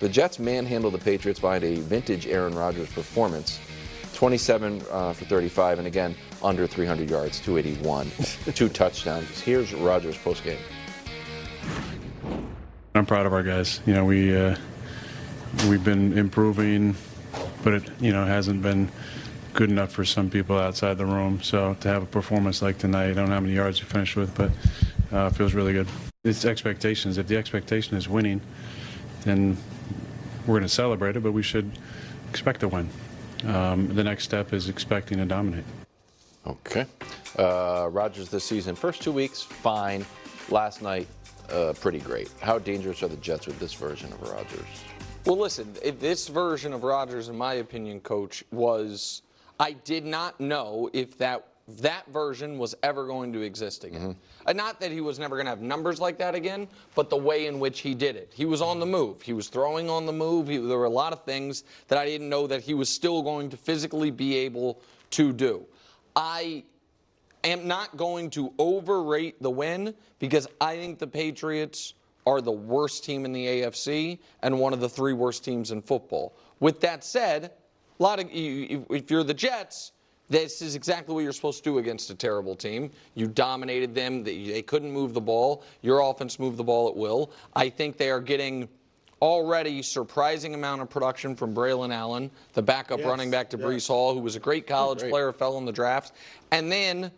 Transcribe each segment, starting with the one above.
The Jets manhandled the Patriots behind a vintage Aaron Rodgers performance. 27 for 35, and again, under 300 yards, 281, 2 touchdowns. Here's Rodgers postgame. I'm proud of our guys. You know, we've been improving, but it hasn't been good enough for some people outside the room. So to have a performance like tonight, I don't know how many yards we finished with, but it feels really good. It's expectations. If the expectation is winning, then we're going to celebrate it, but we should expect to win. The next step is expecting to dominate. Okay. Rodgers this season, first 2 weeks, fine. Last night, pretty great. How dangerous are the Jets with this version of Rodgers? Well, listen, this version of Rodgers, in my opinion, Coach, was I did not know if that version was ever going to exist again. Mm-hmm. And not that he was never going to have numbers like that again, but the way in which he did it. He was on the move. He was throwing on the move. There were a lot of things that I didn't know that he was still going to physically be able to do. I am not going to overrate the win because I think the Patriots are the worst team in the AFC and one of the 3 worst teams in football. With that said, if you're the Jets, this is exactly what you're supposed to do against a terrible team. You dominated them. They couldn't move the ball. Your offense moved the ball at will. I think they are getting already surprising amount of production from Braylon Allen, the backup running back to Breece Hall, who was a great college player, fell in the draft. And then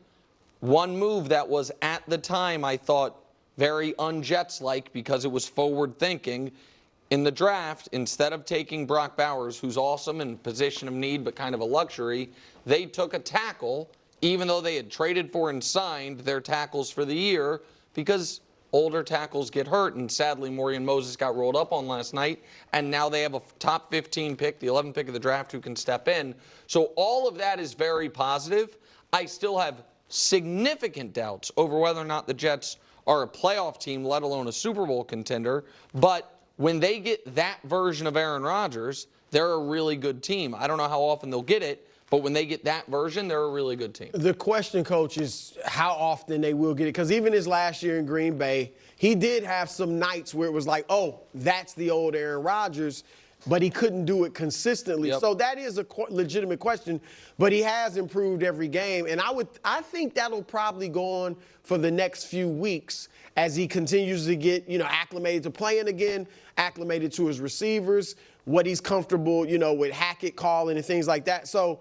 one move that was at the time I thought very un-Jets-like because it was forward thinking. In the draft, instead of taking Brock Bowers, who's awesome in position of need but kind of a luxury, they took a tackle, even though they had traded for and signed their tackles for the year, because older tackles get hurt, and sadly Morgan Moses got rolled up on last night, and now they have a top 15 pick, the 11th pick of the draft, who can step in. So all of that is very positive. I still have significant doubts over whether or not the Jets are a playoff team, let alone a Super Bowl contender, but when they get that version of Aaron Rodgers, they're a really good team. I don't know how often they'll get it, but when they get that version, they're a really good team. The question, Coach, is how often they will get it. Because even his last year in Green Bay, he did have some nights where it was like, oh, that's the old Aaron Rodgers, but he couldn't do it consistently. Yep. So that is a legitimate question, but he has improved every game. And I think that'll probably go on for the next few weeks as he continues to get, acclimated to playing again, acclimated to his receivers, what he's comfortable, with Hackett calling and things like that. So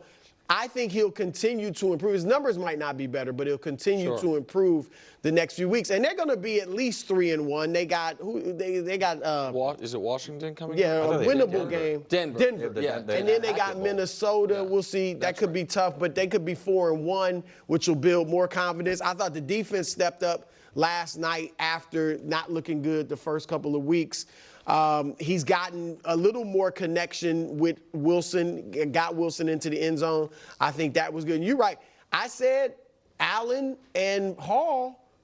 I think he'll continue to improve. His numbers might not be better, but he'll continue to improve the next few weeks. And they're going to be at least 3-1. They got is it Washington coming? Yeah, a winnable game. Denver. Yeah. And then they got Minnesota. Yeah. We'll see. That could be tough, but they could be 4-1, which will build more confidence. I thought the defense stepped up last night after not looking good the first couple of weeks. He's gotten a little more connection with Wilson, got Wilson into the end zone. I think that was good. And you're right. I said Allen and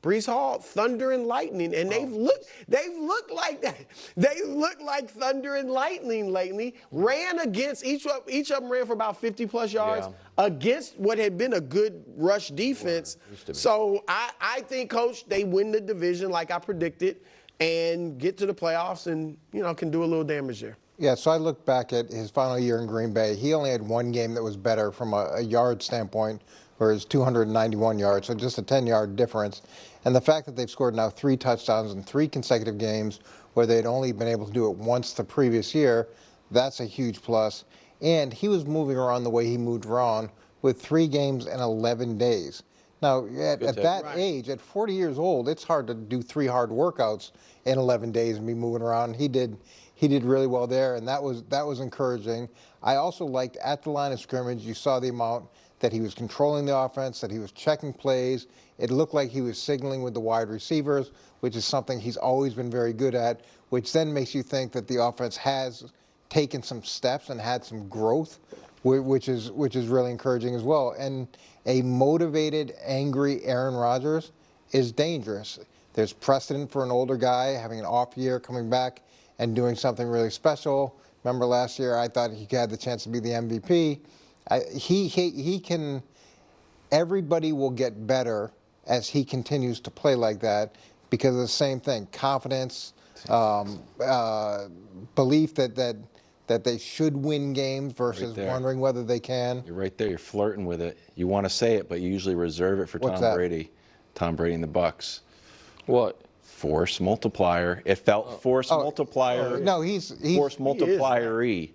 Breece Hall, thunder and lightning, and they've looked like that. They look like thunder and lightning lately. Ran against each of them ran for about 50-plus yards against what had been a good rush defense. So I think, Coach, they win the division like I predicted, and get to the playoffs and, can do a little damage there. Yeah, so I look back at his final year in Green Bay. He only had one game that was better from a yard standpoint, where it's 291 yards, so just a 10-yard difference. And the fact that they've scored now 3 touchdowns in 3 consecutive games where they'd only been able to do it once the previous year, that's a huge plus. And he was moving around the way he moved around with 3 games in 11 days. Now, at that age, at 40 years old, it's hard to do 3 hard workouts in 11 days and be moving around. He did really well there, and that was encouraging. I also liked at the line of scrimmage, you saw the amount that he was controlling the offense, that he was checking plays. It looked like he was signaling with the wide receivers, which is something he's always been very good at, which then makes you think that the offense has taken some steps and had some growth, which is really encouraging as well. And a motivated, angry Aaron Rodgers is dangerous. There's precedent for an older guy having an off year, coming back and doing something really special. Remember last year, I thought he had the chance to be the MVP. He can. Everybody will get better as he continues to play like that because of the same thing: confidence, belief that they should win games versus there. wondering whether they can. You're right there. You're flirting with it. You want to say it, but you usually reserve it for What's Tom that? Brady. Tom Brady and the Bucks. What? Force multiplier. It felt force multiplier. No, he's force multiplier-y.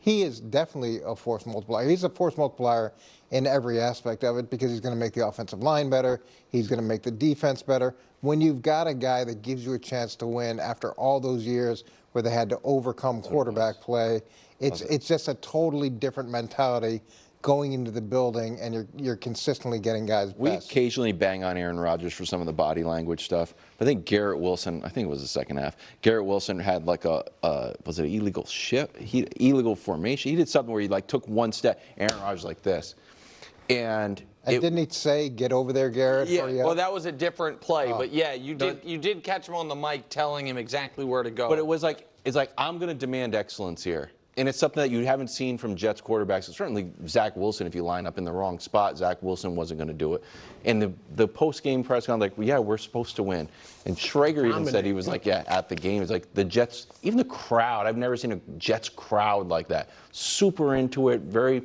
He is definitely a force multiplier. He's a force multiplier in every aspect of it because he's going to make the offensive line better. He's going to make the defense better. When you've got a guy that gives you a chance to win after all those years where they had to overcome quarterback play, it's just a totally different mentality going into the building, and you're consistently getting guys We best. occasionally bang on Aaron Rodgers for some of the body language stuff. But I think Garrett Wilson, I think it was the second half, Garrett Wilson had like was it an illegal illegal formation? He did something where he like took one step, Aaron Rodgers like this. And didn't he say, "Get over there, Garrett"? Yeah, hurry up"? well, that was a different play, but yeah, you did catch him on the mic telling him exactly where to go. But it's like I'm going to demand excellence here. And it's something that you haven't seen from Jets quarterbacks. And certainly Zach Wilson, if you line up in the wrong spot, Zach Wilson wasn't going to do it. And the post-game press conference, like, well, yeah, we're supposed to win. And Schrager even said, he was like, yeah, at the game. It's like the Jets, even the crowd, I've never seen a Jets crowd like that. Super into it, very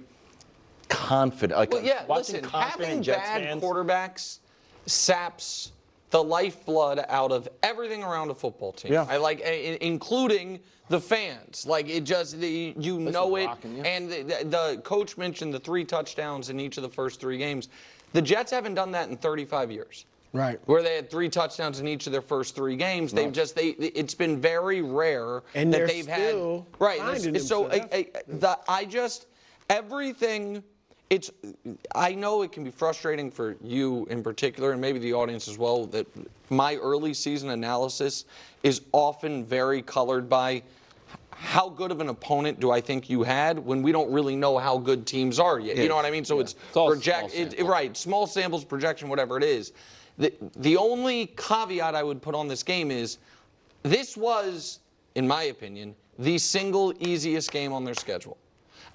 confident. Like, well, yeah, watching listen, confident having Jets bad fans. quarterbacks saps the lifeblood out of everything around a football team. Yeah. I like, including the fans. Like, it just, you know it. rocking you. And the coach mentioned the 3 touchdowns in each of the first 3 games. The Jets haven't done that in 35 years. Right. Where they had 3 touchdowns in each of their first 3 games. They've just, it's been very rare And that they're they've still had. Right. finding So, themselves. everything. I know it can be frustrating for you in particular, and maybe the audience as well, that my early season analysis is often very colored by how good of an opponent do I think you had when we don't really know how good teams are yet. You know what I mean? So it's all project, small sample. right? Small samples, projection, whatever it is. The only caveat I would put on this game is this was, in my opinion, the single easiest game on their schedule.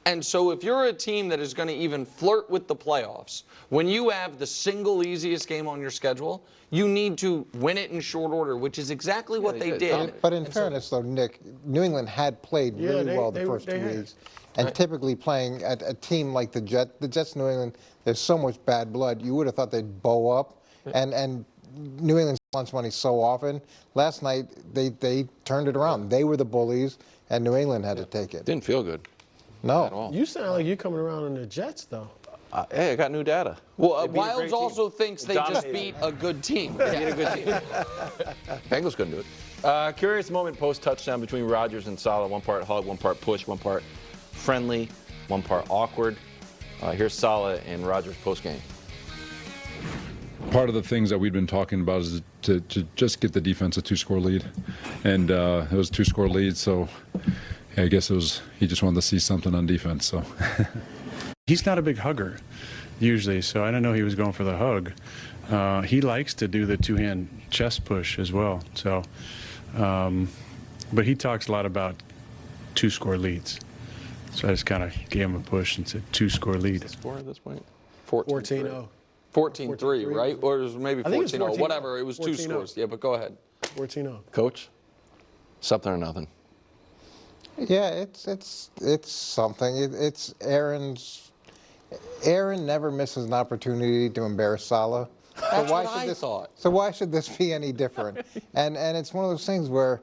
And so if you're a team that is going to even flirt with the playoffs, when you have the single easiest game on your schedule, you need to win it in short order, which is exactly what they did. But in fairness, though, Nick, New England had played really well the first 2 weeks. And typically playing a team like the Jets, New England, there's so much bad blood. You would have thought they'd bow up. And New England's lunch money so often. Last night, they turned it around. They were the bullies, and New England had to take it. Didn't feel good. No. At all. You sound like you're coming around on the Jets, though. Hey, I got new data. Well, They beat a great Wilds team. also thinks they just Dominated. beat a good team. They beat a good team. Bengals couldn't do it. Curious moment post-touchdown between Rodgers and Saleh. 1 part hug, 1 part push, 1 part friendly, 1 part awkward. Here's Saleh and Rodgers post-game. Part of the things that we've been talking about is to just get the defense a 2-score lead. And it was a 2-score lead, so I guess he just wanted to see something on defense. So He's not a big hugger, usually, so I don't know he was going for the hug. He likes to do the 2-hand chest push as well. So, but he talks a lot about 2-score leads. So I just kind of gave him a push and said 2-score lead. Score at this point? 14-0. 14-3, right? Or it was maybe I think it's 14-0. 14-0. Whatever. It was 2 14-0. scores. Yeah, but go ahead. 14-0. Coach, something or nothing. Yeah, it's something. It's Aaron never misses an opportunity to embarrass Saleh. That's what I thought. So why should this be any different? and it's one of those things where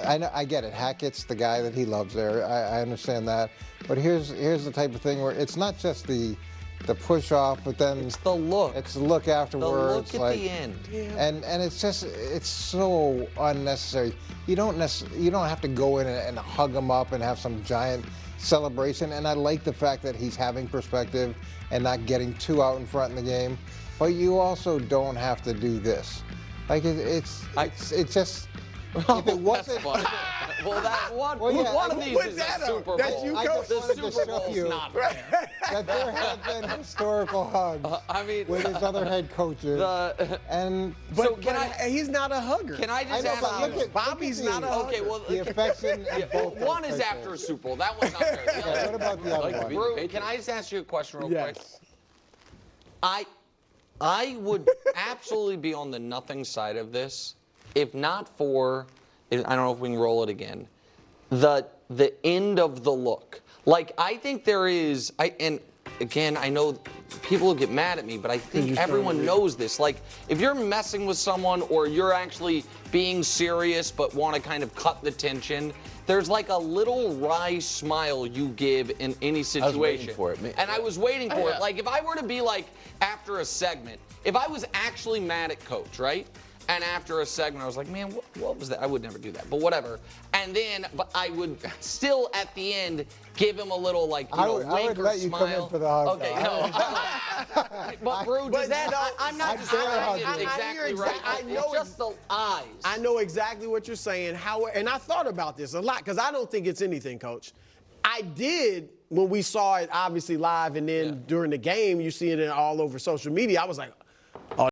I get it. Hackett's the guy that he loves there. I understand that. But here's the type of thing where it's not just the push off, but then It's the look. it's the look The afterwards. look at the end. And it's so unnecessary. You don't have to go in and hug him up and have some giant celebration. And I like the fact that he's having perspective and not getting too out in front in the game. But you also don't have to do this. Like it's just. If it wasn't, That's funny. Well, that one, Well, yeah, one I of these put is that a up. Super Bowl. That's you, I Coach. just wanted The to Super show Bowl's you not fair. that there have been historical hugs I mean, with his other head coaches. the, But, can but he's not a hugger. Can I I just know, ask but you? look at- Bobby's look at not a the- hugger. Okay, well, the affection in both one those is after a pictures. Super Bowl. That one's not fair. The other- What about the other one? Brew, can I just ask you a question real quick? Yes. I would absolutely be on the nothing side of this if not for I don't know if we can roll it again. The end of the look. Like, I think there is, and again, I know people will get mad at me, but I think everyone knows this. Like, if you're messing with someone or you're actually being serious but want to kind of cut the tension, there's like a little wry smile you give in any situation. I was waiting for it. And I was waiting for it. Like, if I were to be like, after a segment, if I was actually mad at Coach, right? And after a segment, I was like, man, what was that? I would never do that, but whatever. And then, but I would still at the end give him a little like, you know, I would let you smile. come in for the hug. Okay, no. But Brew, does that? I'm not just hug saying you. it exactly right. I know It's just the eyes. I know exactly what you're saying. And I thought about this a lot because I don't think it's anything, Coach. I did when we saw it obviously live and then during the game, you see it all over social media. I was like,